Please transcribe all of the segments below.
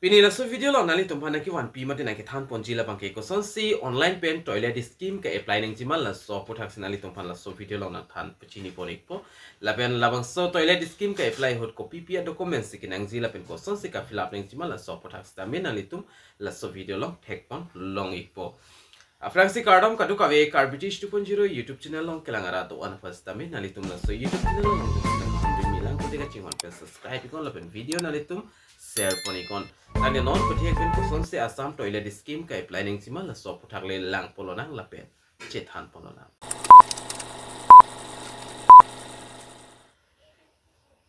Pini la so video lo nali tumpana ki 1 pi mate na ki than ponji la bangke ko son si online pen toilet scheme ka apply ning jimal la so puthak sinali tumpana la so video lo na than puchini ponik po la pen la bang so toilet scheme ka apply hot ko ppr documents ki nang ji la pen ko son si ka fill up ning jimal la so puthak sta men nali tum la so video lo thek pon long ikpo Aflang si kardom kadu kawe kar British 2.0 YouTube channel long kelangara to an first tame nali tum la so YouTube channel long milang ko tiga chingon pen subscribe ikon la pen video nali tum share ponikon tani non puthiak pen koson se Assam toilet scheme kai planning simal la so puthak le lang polonang la pen chethan polonang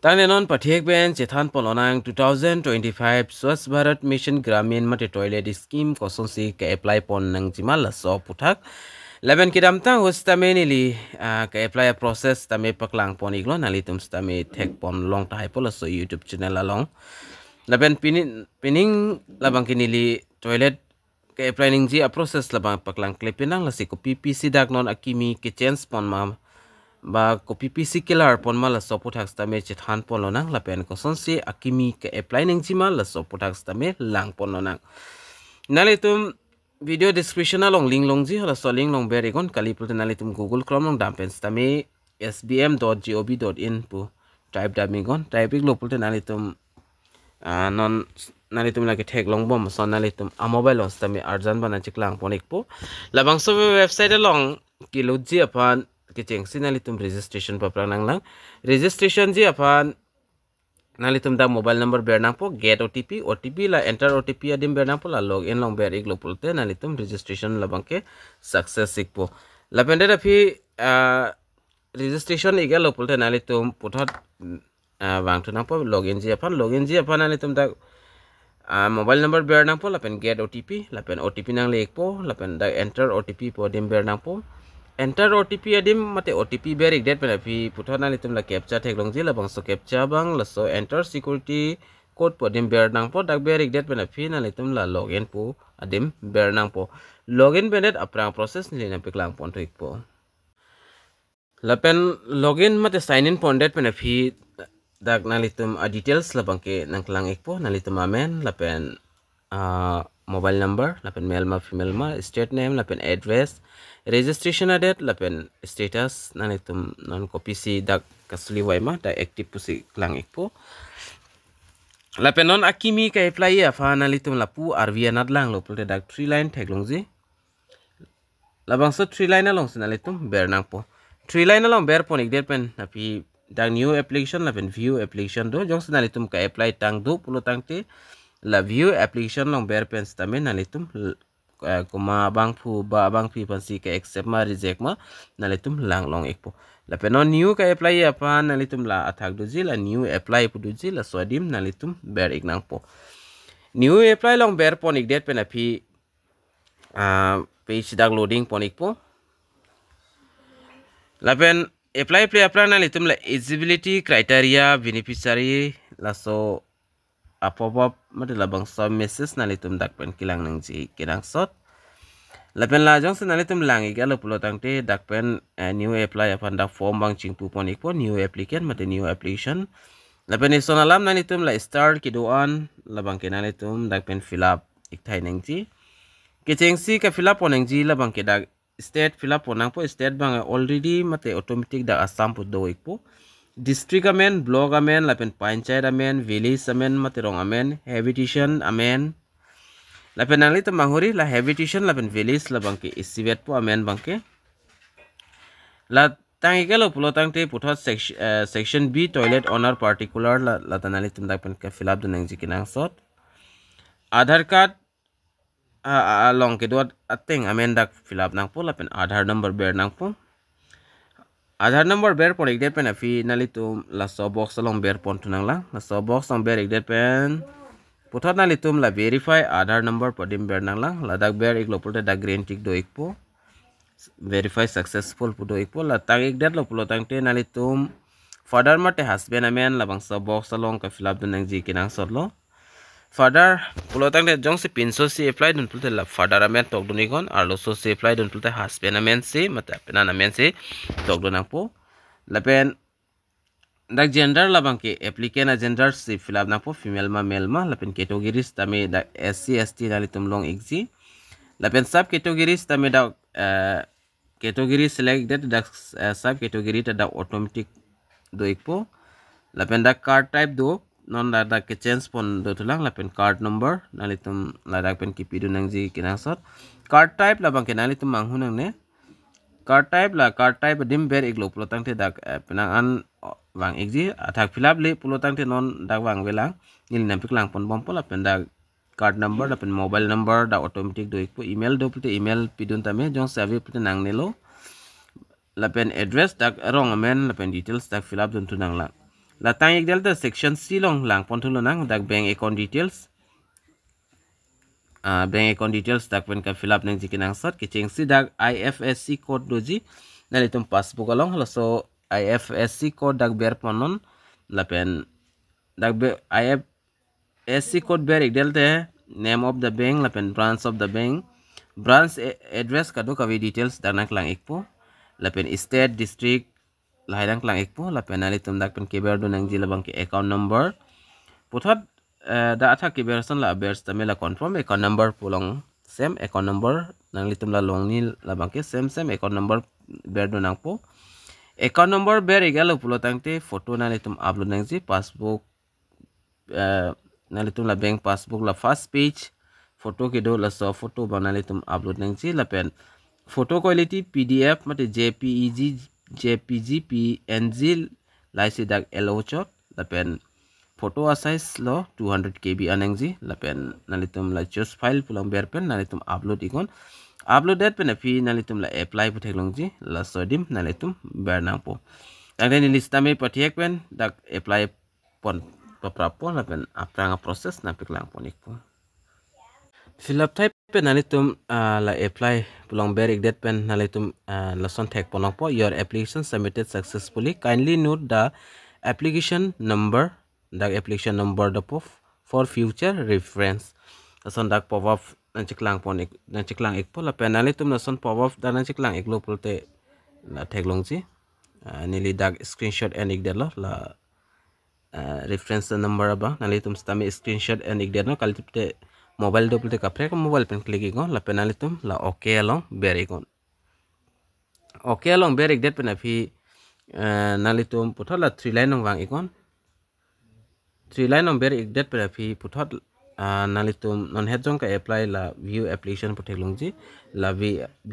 tani non puthiak pen chethan polonang 2025 Swachh Bharat Mission Gramin mate toilet scheme koson se kai apply pon nang simal la so puthak 11 kidam tang hostamenili ka apply process tame paklang poniklo nalitum stame thek pon long tai pola so YouTube channel along laben pining labang kinili toilet ke planning ji a process labang paklang klepinang la ko PPC dak non akimi kitchen pon ma ba ko PPC killer pon ma la support tax ta me chithan pon lonang la pen ko sonsi akimi ke planning ji ma la support tax ta me lang pon lonang nalitum video description along link long ji hala so link long beri kon kali pul nalitum Google Chrome long dampen ta me sbm.gov.in pu type da mi gon type ik lo pul nalitum non nalitum lagi tag long bom so nalitum a mobile os tami arjan bana chiklang ponik po labang so website along kiloji apan kicheng sinalitum registration pa pranang lang registration ji apan nalitum da mobile number bernang po get otp la enter otp adim bernang po la login long ber iglo pulte nalitum registration labang ke success ikpo lapende da phi registration igalo pulte nalitum puthot wang tu nampo login ji apan ani tum dak mobile number ber nang po lapen get otp lapen otp nang lek po lapen dak enter otp po dim ber nang po enter otp adim mate otp ber ik det pen api puthona ni tum la captcha thek long ji la bang so captcha bang la so enter security code po dim ber nang po dak ber ik det pen api na tum la login po adim ber nang po login benet aprang process ni na piklang pon to ik po lapen login mate sign in pon det pen api dak nalitum details labang ke nangklang ikpo nalitum amen lapen mobile number lapen male ma female ma state name lapen address registration date lapen status nalitum non copy si dak kasuli wai ma dak active pusi klang ikpo lapen non akimi ka apply afa nalitum lapu arvia nadlang lo pulte dak 3 line thaglong ji labang so 3 line along sinalitum bernang po 3 line along ber pon ik det pen napi dang new application la view application do jong sinalitum ka apply tang do pulo tang te la view application long ber pen stamen nalitum kuma bang phu ba bang phi pansi ka accept ma reject ma nalitum lang long ekpo la pen on new ka apply apa nalitum la athak do ji la new apply pu do ji la swadim nalitum ber ignang po new apply long ber pon ik det pen api page dak loading pon ikpo la pen apply na litum la eligibility criteria beneficiary la so pop-up mate la bang so message na litum dak pen kilang nang ji kinang sot la pen la jong na litum lang igalo pulo tangte dak pen new apply apan dak form bang chingpu ponik po new applicant mate new application la pen isonalam na litum la start kidoan la bang kinalitum dak pen fill up ikthai nang ji kichengsi ka fill up onang ji la bang ke dak state fill up onang po state bang already mate automatic da Assam pu do ikpo district amen block amen lapen panchayat amen village amen mate rong amen habitation amen lapen ali to manghori la habitation lapen village la bangke isibet po amen bangke la tangi kelo pulo tangte puthot section B toilet owner particular la tanali tum dak pen ka fill up dunang jikinang sot Aadhaar card along ke dot ateng amen dak fill up nang po lapen Aadhaar number ber nang po Aadhaar number ber pon ik det pen afi nalitum la so box along ber pon tunang lang la so box ang ber ik det pen puthot nalitum la verify Aadhaar number podim ber nang lang la dak ber ik lo pulte dak green tick do ik po verify successful pu do ik po la tang ik det lo pulo tang te nalitum father mate husband amen la bang so box along ka fill up dunang ji kinang sot lo father pulo tang de jong se pinso si apply dun pulte la father amen tok dun ikon arlo so si apply dun pulte husband amen si mata penan amen si tok dun ang po la pen dak gender labang ke applicant gender si fill up na po female ma male ma lapen categories tame dak SC ST nalitum long exi lapen sub categories tame dak category selected dak sub category ta dak automatic do ikpo lapen dak card type do non da dak change pon do tulang lapen card number nalitum ladak pen kipidu nangji kinasot card type labang ke nalitum manghunang ne card type la card type dim ber iglo pulotang te dak penang an wang exi athak fill up le pulotang te non dak wang velang nil nampik lang pon bom pola pen dak card number da pen mobile number da automatic do ikpo email do pulte email pidun tame jong save pulte nang nelo la pen address dak rong amen la pen details dak fill up dun tunang la la tang ik delta section c long lang pon tulo nang dak bank account details bank account details dak pen ka fill up nang jikinang sat kiching si dak IFSC code doji nalitum passbook along so IFSC code dak ber ponon la pen dak be IFSC code ber ik delte name of the bank la pen branch of the bank branch address kado kawi details danak lang ikpo la pen state district lahidang lang ikpo la pen nalitum dak pen keber do nang jilabang ke account number puthot da athak ki version la bers tamela confirm account number pulong same account number nang litum la long ni la bangke same account number ber do nang po account number ber igalo pulotang te photo na litum upload nang ji passbook na litum la bank passbook la first page photo ke do la so photo bana litum upload nang ji la pen photo quality PDF mate JPEG JPG PNG laisi dak LO chot la pen photo size lo 200 KB anengji lapen nalitum la choose file pulang berpen nalitum upload ikon upload date pen api nalitum la apply puthek longji la sodim nalitum bernang po tangde ni lista me patiek pen dak apply pon paprapo lapen apranga proses na piklang ponik po fill up type pen nalitum la apply pulang berik date pen nalitum la son thek ponok po your application submitted successfully kindly note the application number dak application number the for future reference ason dak pop up nan chiklang pon ek nan chiklang ek pola penali tum nason pop up dan chiklang ek lo pulte la theglong ji nili dak screenshot and ek delo la reference number ba nali tum stami screenshot and ek delo kalipte mobile do pulte kapre ko mobile pen click igon la penali tum la okay along berigon okay along berik det pen afi nali tum putola 3 line ng wang ikon 3 line number ik det per phi puthot nalitum non hejong ka apply la view application putheklong ji la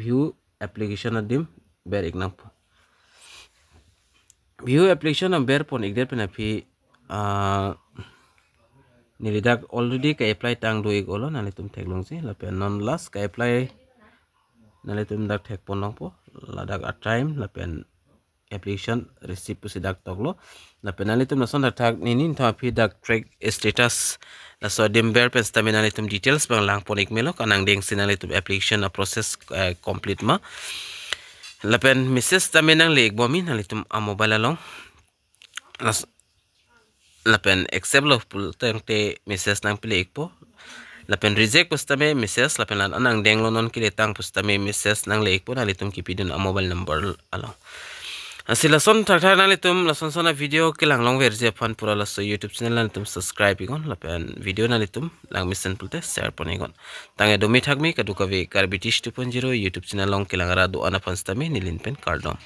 view application adim ber ik nang view application number pon ik det per phi nilidak already ka apply tang do ik olo nalitum theklong ji la pen non last ka apply nalitum dak thek pon nang po la dak a time la pen application receipt pusi dak toklo la penalitum nason dak ninin tha phi dak track status la so dimber pen staminalitum details bang lang ponik melo kanang ding sinalitum application a process complete ma la pen message taminang leg bomi nalitum a mobile along la pen accept lo pul tangte message nang play po la pen reject pustame message la pen anang deng lo non kiletang pustame message nang leg po nalitum kipidun a mobile number along asila son thakthar nalitum lason sona video kilang long verje fan pura laso YouTube channel nalitum subscribe igon lapen video nalitum lang mission pulte share ponigon tange domi thakmi kadukavi karbitish 2.0 YouTube channel long kilang ra do ana fanstami nilin pen kardom